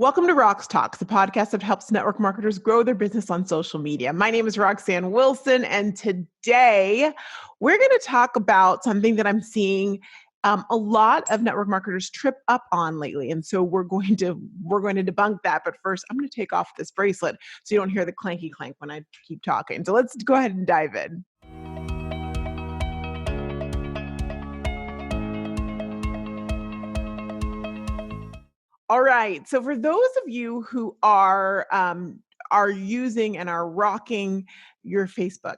Welcome to Roxtalks, the podcast that helps network marketers grow their business on social media. My name is Roxanne Wilson, and today we're going to talk about something that I'm seeing a lot of network marketers trip up on lately. And so we're going to debunk that. But first, I'm going to take off this bracelet so you don't hear the clanky clank when I keep talking. So let's go ahead and dive in. All right. So for those of you who are using and are rocking your Facebook,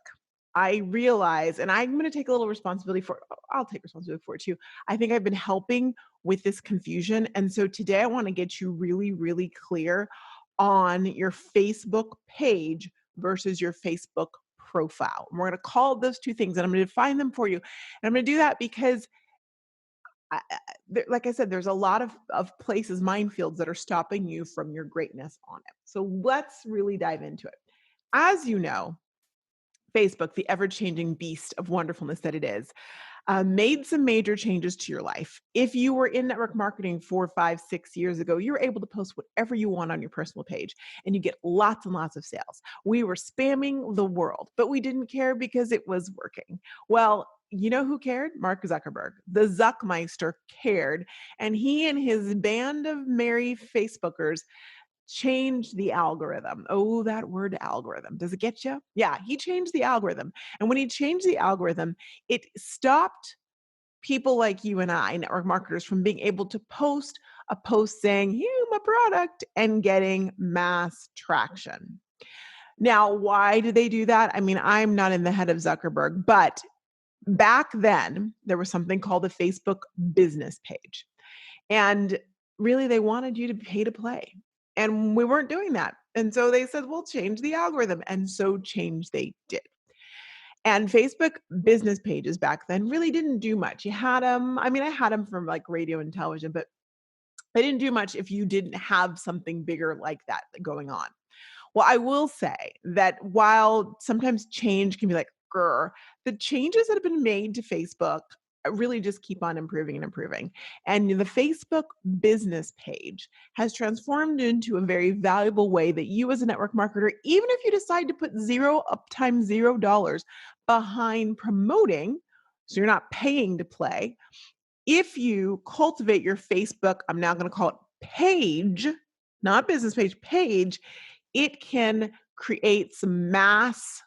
I realize, and I'm going to take a little responsibility for. I'll take responsibility for it too. I think I've been helping with this confusion, and so today I want to get you really, really clear on your Facebook page versus your Facebook profile. And we're going to call those two things, and I'm going to define them for you. And I'm going to do that because like I said, there's a lot of places, minefields that are stopping you from your greatness on it. So let's really dive into it. As you know, Facebook, the ever-changing beast of wonderfulness that it is, made some major changes to your life. If you were in network marketing 4, 5, 6 years ago, you were able to post whatever you want on your personal page and you get lots and lots of sales. We were spamming the world, but we didn't care because it was working. Well, you know who cared? Mark Zuckerberg. The Zuckmeister cared, and he and his band of merry Facebookers changed the algorithm. Oh, that word algorithm. Does it get you? Yeah, he changed the algorithm. And when he changed the algorithm, it stopped people like you and I, network marketers, from being able to post a post saying, here's my product, and getting mass traction. Now, why did they do that? I mean, I'm not in the head of Zuckerberg, but back then, there was something called a Facebook business page. And really, they wanted you to pay to play. And we weren't doing that. And so they said, we'll change the algorithm. And so change they did. And Facebook business pages back then really didn't do much. You had them, I mean, I had them from like radio and television, but they didn't do much if you didn't have something bigger like that going on. Well, I will say that while sometimes change can be like, grr, the changes that have been made to Facebook really just keep on improving and improving. And the Facebook business page has transformed into a very valuable way that you as a network marketer, even if you decide to put zero uptime, $0 behind promoting, so you're not paying to play, if you cultivate your Facebook, I'm now going to call it page, not business page, it can create some mass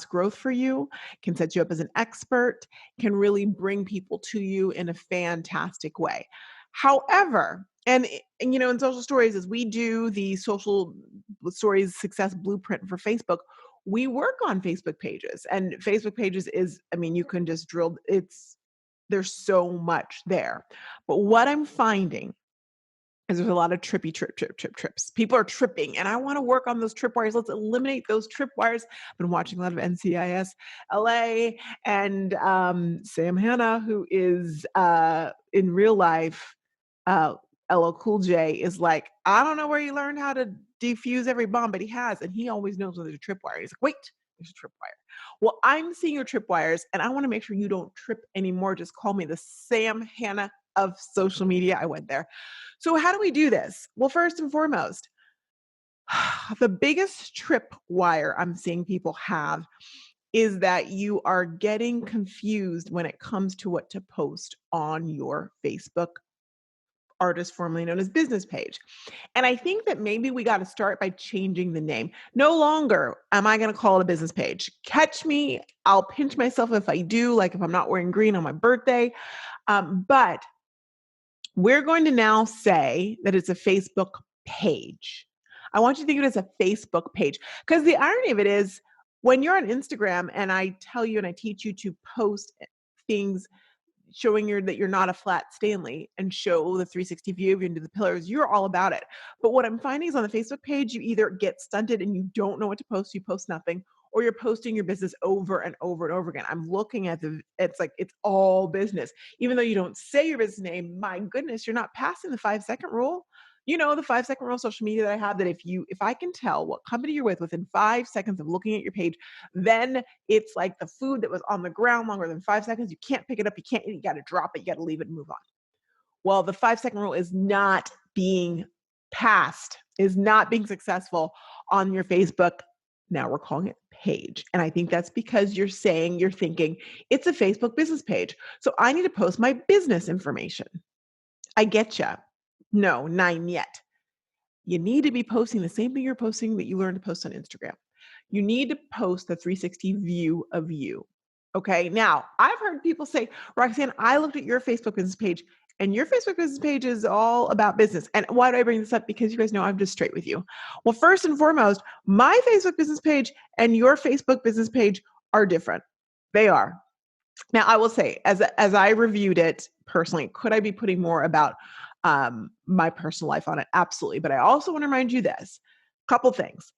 growth for you, can set you up as an expert, can really bring people to you in a fantastic way. However, and you know, in Social Stories, as we do the Social Stories Success Blueprint for Facebook, we work on Facebook pages. And Facebook pages is, I mean, you can just drill, there's so much there. But what I'm finding is there's a lot of trips. People are tripping, and I want to work on those tripwires. Let's eliminate those tripwires. I've been watching a lot of NCIS LA, and Sam Hanna, who is in real life, LL Cool J, is like, I don't know where he learned how to defuse every bomb, but he has, and he always knows when there's a tripwire. He's like, wait, there's a tripwire. Well, I'm seeing your tripwires, and I want to make sure you don't trip anymore. Just call me the Sam Hanna of social media. I went there. So how do we do this? Well, first and foremost, the biggest tripwire I'm seeing people have is that you are getting confused when it comes to what to post on your Facebook artist formerly known as business page. And I think that maybe we got to start by changing the name. No longer am I going to call it a business page. Catch me. I'll pinch myself if I do, like if I'm not wearing green on my birthday. But we're going to now say that it's a Facebook page. I want you to think of it as a Facebook page, because the irony of it is when you're on Instagram and I tell you and I teach you to post things showing that you're not a flat Stanley and show the 360 view into the pillars, you're all about it. But what I'm finding is on the Facebook page, you either get stunted and you don't know what to post, you post nothing, or you're posting your business over and over and over again. I'm looking at it's like, it's all business. Even though you don't say your business name, my goodness, you're not passing the 5-second rule. You know, the 5-second rule of social media that I have, that if I can tell what company you're with within 5 seconds of looking at your page, then it's like the food that was on the ground longer than 5 seconds. You can't pick it up. You can't eat it. You got to drop it. You got to leave it and move on. Well, the 5-second rule is not being past is not being successful on your Facebook. Now we're calling it page. And I think that's because you're thinking it's a Facebook business page. So I need to post my business information. I get you. No, nine yet. You need to be posting the same thing you're posting that you learned to post on Instagram. You need to post the 360 view of you. Okay. Now, I've heard people say, Roxanne, I looked at your Facebook business page and your Facebook business page is all about business. And why do I bring this up? Because you guys know I'm just straight with you. Well, first and foremost, my Facebook business page and your Facebook business page are different. They are. Now, I will say, as I reviewed it personally, could I be putting more about my personal life on it? Absolutely. But I also want to remind you this couple things.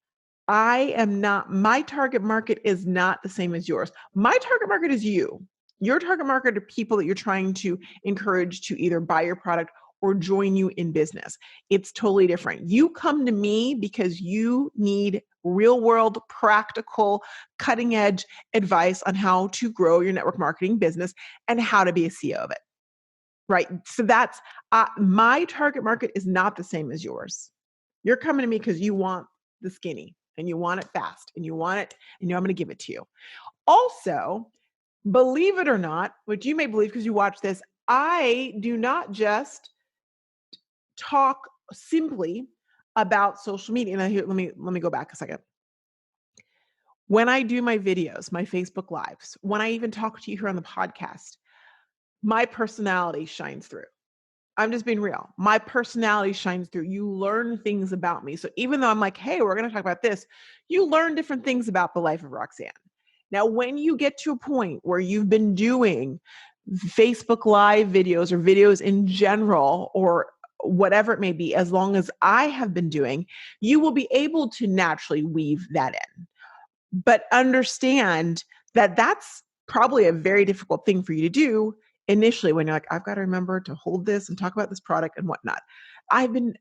My target market is not the same as yours. My target market is you. Your target market are people that you're trying to encourage to either buy your product or join you in business. It's totally different. You come to me because you need real world, practical, cutting edge advice on how to grow your network marketing business and how to be a CEO of it. Right. So that's my target market is not the same as yours. You're coming to me because you want the skinny and you want it fast and you want it and I'm going to give it to you. Also, believe it or not, which you may believe because you watch this, I do not just talk simply about social media. And let me go back a second. When I do my videos, my Facebook lives, when I even talk to you here on the podcast, my personality shines through. I'm just being real. My personality shines through. You learn things about me. So even though I'm like, hey, we're going to talk about this, you learn different things about the life of Roxanne. Now, when you get to a point where you've been doing Facebook Live videos or videos in general, or whatever it may be, as long as I have been doing, you will be able to naturally weave that in. But understand that that's probably a very difficult thing for you to do initially when you're like, I've got to remember to hold this and talk about this product and whatnot. And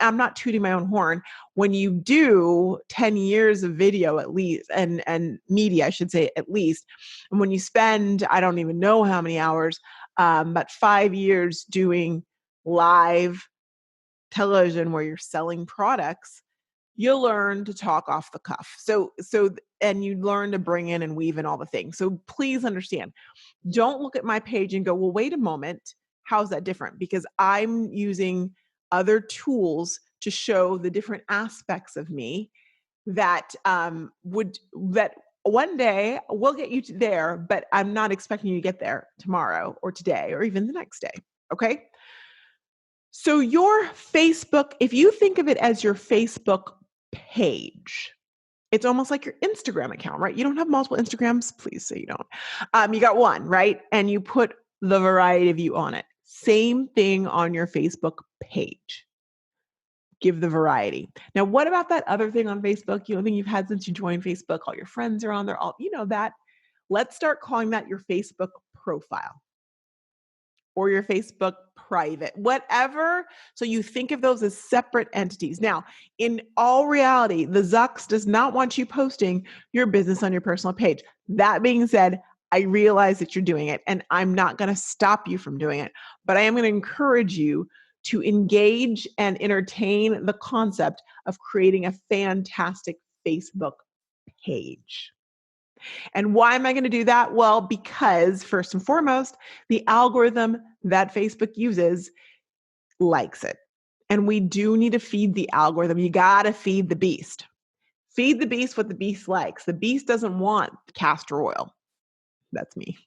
I'm not tooting my own horn. When you do 10 years of video at least, and media, I should say at least, and when you spend, I don't even know how many hours, but 5 years doing live television where you're selling products, you'll learn to talk off the cuff. And you learn to bring in and weave in all the things. So please understand, don't look at my page and go, well, wait a moment. How's that different? Because I'm using other tools to show the different aspects of me that that one day will get you to there, but I'm not expecting you to get there tomorrow or today or even the next day. Okay. So your Facebook, if you think of it as your Facebook page, it's almost like your Instagram account, right? You don't have multiple Instagrams. Please say you don't. You got one, right? And you put the variety of you on it. Same thing on your Facebook page. Give the variety. Now, what about that other thing on Facebook? You know, thing you've had since you joined Facebook. All your friends are on there. All that. Let's start calling that your Facebook profile or your Facebook private, whatever. So you think of those as separate entities. Now, in all reality, the Zucks does not want you posting your business on your personal page. That being said, I realize that you're doing it and I'm not going to stop you from doing it, but I am going to encourage you to engage and entertain the concept of creating a fantastic Facebook page. And why am I going to do that? Well, because first and foremost, the algorithm that Facebook uses likes it. And we do need to feed the algorithm. You got to feed the beast. Feed the beast what the beast likes. The beast doesn't want castor oil. That's me.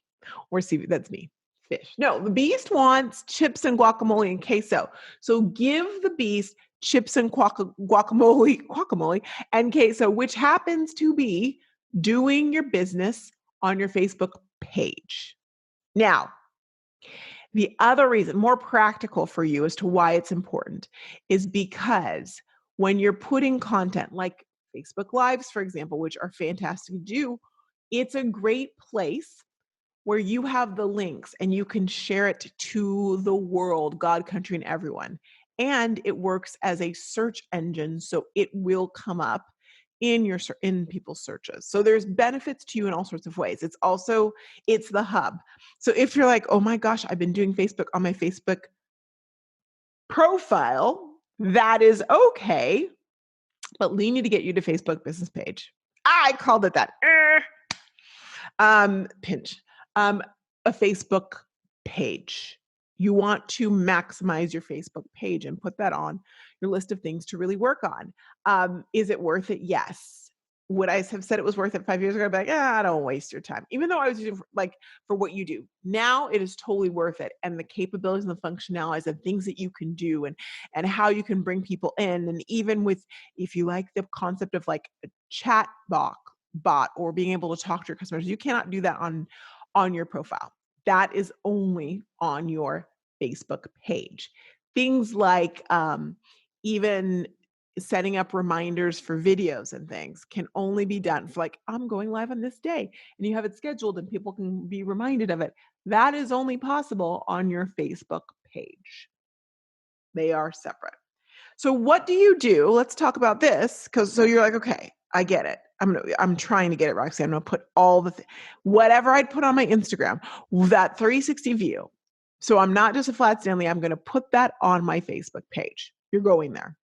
Or see, that's me. Fish. No, the beast wants chips and guacamole and queso. So give the beast chips and guacamole and queso, which happens to be doing your business on your Facebook page. Now, the other reason, more practical for you as to why it's important, is because when you're putting content like Facebook Lives, for example, which are fantastic to do, it's a great place where you have the links and you can share it to the world, God, country, and everyone. And it works as a search engine, so it will come up in people's searches. So there's benefits to you in all sorts of ways. It's the hub. So if you're like, oh my gosh, I've been doing Facebook on my Facebook profile, That is okay, but we need to get you to Facebook business page. I called it that. Pinch. A Facebook page. You want to maximize your Facebook page and put that on your list of things to really work on. Is it worth it? Yes. Would I have said it was worth it 5 years ago? I'd be like, don't waste your time. Even though I was using for what you do. Now it is totally worth it. And the capabilities and the functionalities of things that you can do and how you can bring people in. And even with, if you like the concept of like a chat bot or being able to talk to your customers, you cannot do that on your profile. That is only on your Facebook page. Things like even setting up reminders for videos and things can only be done for like, I'm going live on this day, and you have it scheduled and people can be reminded of it. That is only possible on your Facebook page. They are separate. So what do you do? Let's talk about this, because so you're like, okay, I get it. I'm trying to get it, Roxanne. I'm gonna put all the whatever I'd put on my Instagram, that 360 view. So I'm not just a flat Stanley. I'm gonna put that on my Facebook page. You're going there.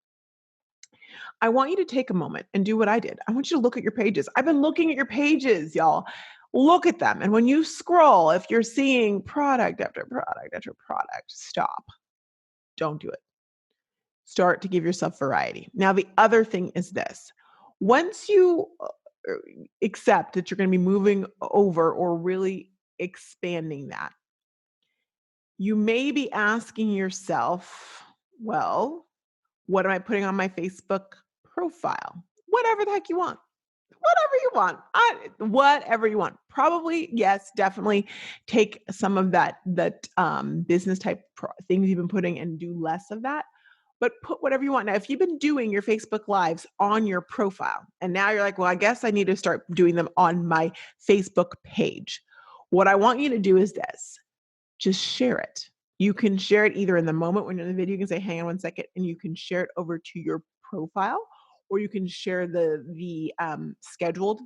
I want you to take a moment and do what I did. I want you to look at your pages. I've been looking at your pages, y'all. Look at them. And when you scroll, if you're seeing product after product after product, stop. Don't do it. Start to give yourself variety. Now, the other thing is this. Once you accept that you're going to be moving over or really expanding that, you may be asking yourself, well, what am I putting on my Facebook profile? Whatever the heck you want. Whatever you want. Whatever you want. Probably, yes, definitely take some of that business type things you've been putting and do less of that. But put whatever you want. Now, if you've been doing your Facebook Lives on your profile, and now you're like, well, I guess I need to start doing them on my Facebook page. What I want you to do is this. Just share it. You can share it either in the moment when you're in the video, you can say, hang on 1 second, and you can share it over to your profile, or you can share the scheduled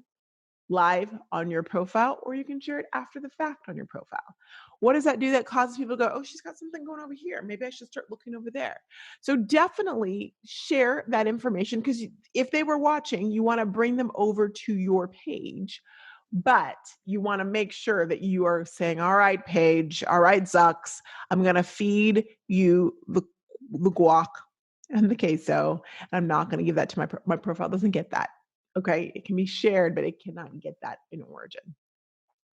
live on your profile, or you can share it after the fact on your profile. What does that do? That causes people to go, oh, she's got something going over here. Maybe I should start looking over there. So definitely share that information, because if they were watching, you want to bring them over to your page, but you want to make sure that you are saying, all right, page, all right, Zucks, I'm going to feed you the guac and the queso. And I'm not going to give that to my profile. Doesn't get that. Okay, it can be shared, but it cannot get that in origin.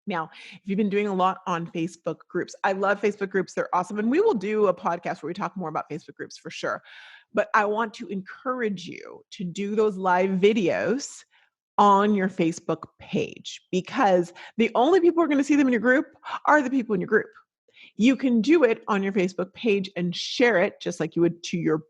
Now, if you've been doing a lot on Facebook groups, I love Facebook groups. They're awesome. And we will do a podcast where we talk more about Facebook groups for sure. But I want to encourage you to do those live videos on your Facebook page, because the only people who are going to see them in your group are the people in your group. You can do it on your Facebook page and share it just like you would to your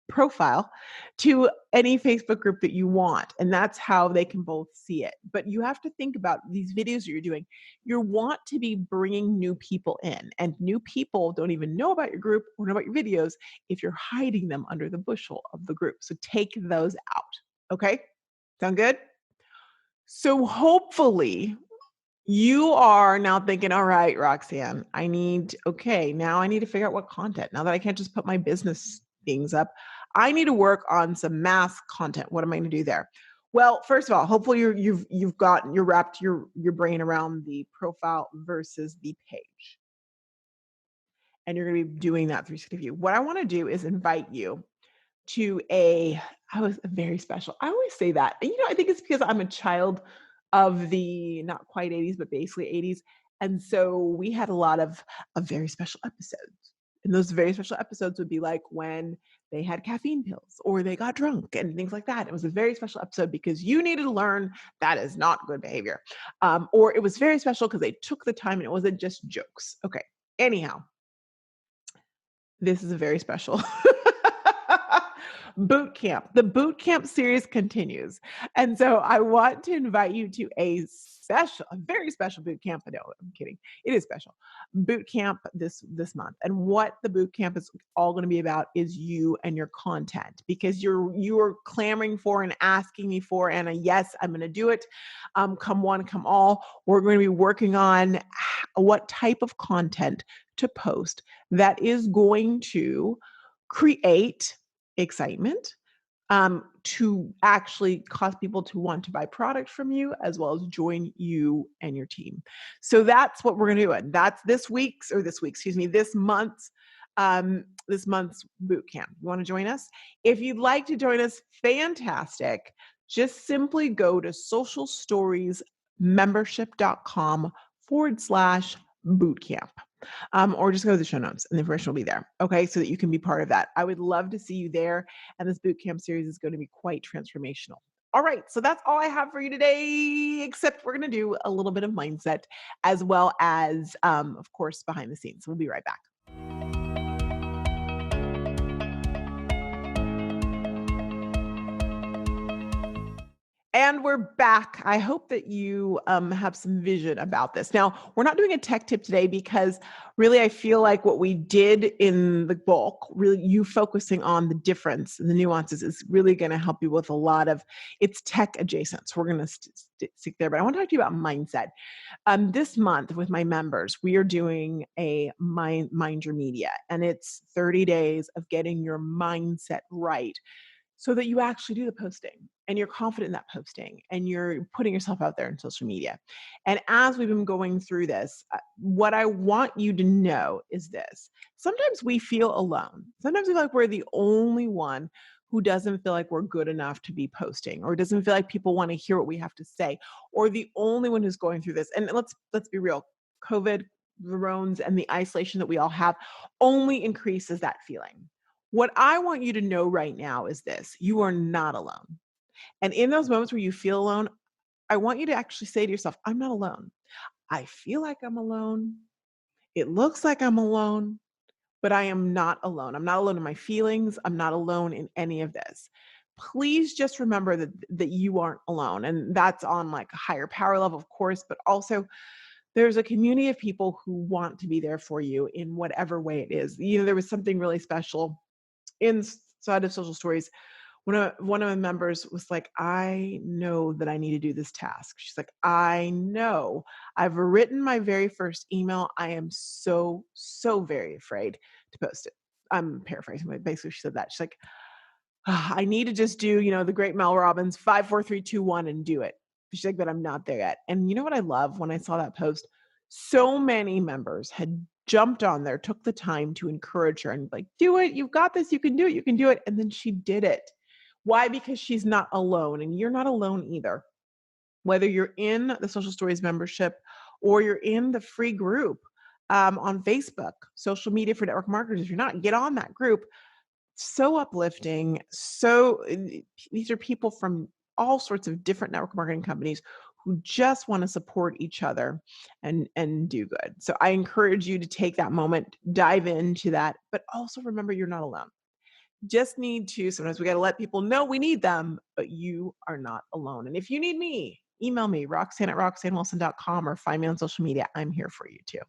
profile to any Facebook group that you want. And that's how they can both see it. But you have to think about these videos that you're doing. You want to be bringing new people in, and new people don't even know about your group or know about your videos if you're hiding them under the bushel of the group. So take those out. Okay? Sound good? So hopefully you are now thinking, all right, Roxanne, now I need to figure out what content. Now that I can't just put my business things up, I need to work on some mass content. What am I going to do there? Well, first of all, hopefully you've wrapped your brain around the profile versus the page. And you're going to be doing that 360 view. What I want to do is invite you to I was very special. I always say that. And, I think it's because I'm a child of the not quite 80s, but basically 80s. And so we had a lot of very special episodes. And those very special episodes would be like when they had caffeine pills or they got drunk and things like that. It was a very special episode because you needed to learn that is not good behavior. Or it was very special because they took the time and it wasn't just jokes. Okay. Anyhow, this is a very special boot camp. The boot camp series continues. And so I want to invite you to a very special boot camp. No, I'm kidding. It is special. Boot camp this month. And what the boot camp is all going to be about is you and your content, because you're clamoring for and asking me for, and yes, I'm going to do it. Come one, come all. We're going to be working on what type of content to post that is going to create excitement, to actually cause people to want to buy product from you as well as join you and your team. So that's what we're going to do. And that's this month's boot camp. You want to join us? If you'd like to join us, fantastic. Just simply go to socialstoriesmembership.com/bootcamp. Or just go to the show notes and the information will be there. Okay. So that you can be part of that. I would love to see you there. And this boot camp series is going to be quite transformational. All right. So that's all I have for you today, except we're going to do a little bit of mindset as well as, of course, behind the scenes. We'll be right back. And we're back. I hope that you have some vision about this. Now, we're not doing a tech tip today because really I feel like what we did in the bulk, really you focusing on the difference and the nuances is really going to help you with a lot of, it's tech adjacent. So we're going to stick there. But I want to talk to you about mindset. This month with my members, we are doing a Mind Your Media, and it's 30 days of getting your mindset right, so that you actually do the posting and you're confident in that posting and you're putting yourself out there in social media. And as we've been going through this, what I want you to know is this. Sometimes we feel alone. Sometimes we feel like we're the only one who doesn't feel like we're good enough to be posting, or doesn't feel like people want to hear what we have to say, or the only one who's going through this. And let's be real. COVID, the roans, and the isolation that we all have only increases that feeling. What I want you to know right now is this: you are not alone. And in those moments where you feel alone, I want you to actually say to yourself, I'm not alone. I feel like I'm alone. It looks like I'm alone, but I am not alone. I'm not alone in my feelings. I'm not alone in any of this. Please just remember that you aren't alone. And that's on like a higher power level, of course, but also there's a community of people who want to be there for you in whatever way it is. There was something really special inside of Social Stories. One of the members was like, I know that I need to do this task. She's like, I know. I've written my very first email. I am so, so very afraid to post it. I'm paraphrasing, but basically she said that. She's like, I need to just do, the great Mel Robbins, 5, 4, 3, 2, 1 and do it. She's like, but I'm not there yet. And you know what I love when I saw that post? So many members had jumped on there, took the time to encourage her and like, do it. You've got this. You can do it. You can do it. And then she did it. Why? Because she's not alone, and you're not alone either. Whether you're in the Social Stories membership or you're in the free group on Facebook, Social Media for Network Marketers, if you're not, get on that group. So uplifting. These are people from all sorts of different network marketing companies who just want to support each other and do good. So I encourage you to take that moment, dive into that, but also remember you're not alone. Just need to, sometimes we got to let people know we need them, but you are not alone. And if you need me, email me, Roxanne@roxannewilson.com, or find me on social media. I'm here for you too.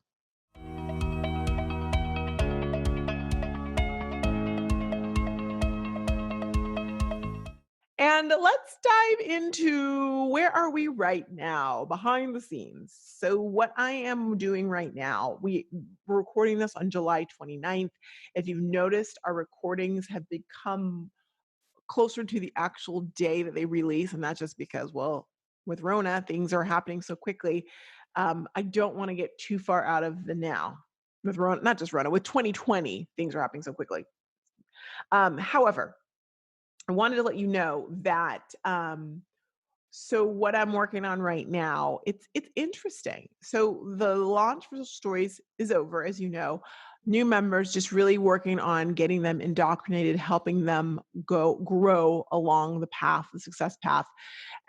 And let's dive into where are we right now behind the scenes. So what I am doing right now, we're recording this on July 29th. If you've noticed, our recordings have become closer to the actual day that they release. And that's just because, well, with Rona, things are happening so quickly. I don't want to get too far out of the now. With Rona, not just Rona, with 2020, things are happening so quickly. However, I wanted to let you know that so what I'm working on right now, it's interesting. So the launch for Social Stories is over, as you know. New members, just really working on getting them indoctrinated, helping them grow along the path, the success path.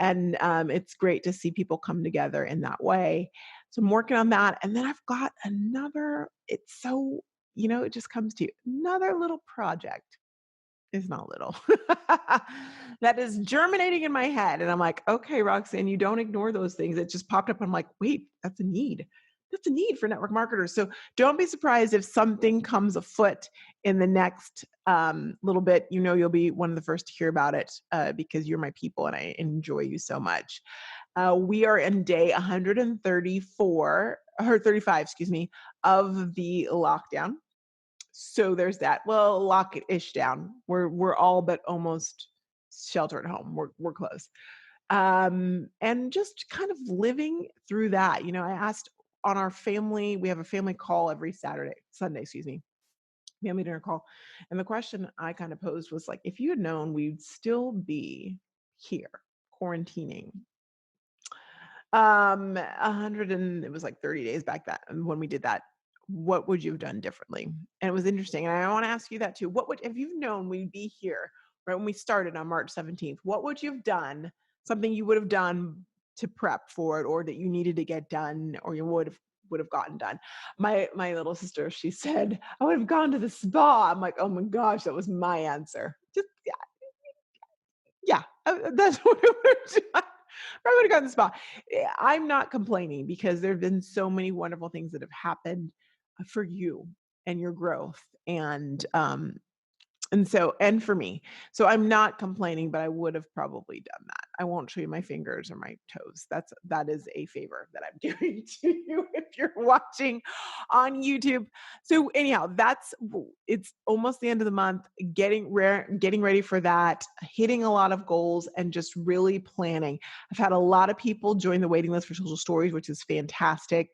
And it's great to see people come together in that way. So I'm working on that. And then I've got another, it's so, it just comes to you, another little project. Is not little. That is germinating in my head. And I'm like, okay, Roxanne, you don't ignore those things. It just popped up. I'm like, wait, that's a need. That's a need for network marketers. So don't be surprised if something comes afoot in the next little bit. You'll be one of the first to hear about it because you're my people and I enjoy you so much. We are in day 134 or 35, of the lockdown. So there's that. Well, lock-ish down. We're all but almost shelter at home. We're close. And just kind of living through that. I asked on our family, we have a family call every Sunday, excuse me, family dinner call. And the question I kind of posed was like, if you had known we'd still be here quarantining, 100 and it was like 30 days back then when we did that, what would you have done differently? And it was interesting. And I want to ask you that too. What would, if you've known we'd be here right when we started on March 17th, what would you have done? Something you would have done to prep for it or that you needed to get done or you would have gotten done. My little sister, she said, I would have gone to the spa. I'm like, oh my gosh, that was my answer. Just yeah, that's what I would have done. I would have gotten the spa. I'm not complaining because there have been so many wonderful things that have happened for you and your growth, and for me. So I'm not complaining, but I would have probably done that. I won't show you my fingers or my toes. That is a favor that I'm doing to you if you're watching on YouTube. So anyhow, it's almost the end of the month, getting ready for that, hitting a lot of goals and just really planning. I've had a lot of people join the waiting list for Social Stories, which is fantastic.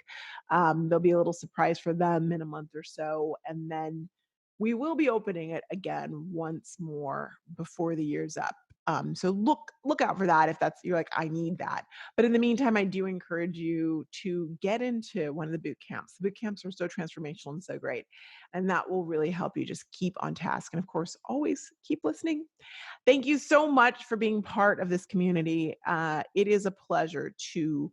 There'll be a little surprise for them in a month or so, and then we will be opening it again once more before the year's up. So look out for that if that's you're like, I need that. But in the meantime, I do encourage you to get into one of the boot camps. The boot camps are so transformational and so great. And that will really help you just keep on task. And of course, always keep listening. Thank you so much for being part of this community. It is a pleasure to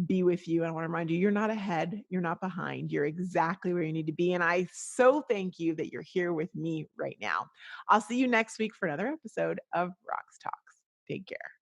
be with you. And I want to remind you, you're not ahead, you're not behind, you're exactly where you need to be. And I so thank you that you're here with me right now. I'll see you next week for another episode of Roxtalks. Take care.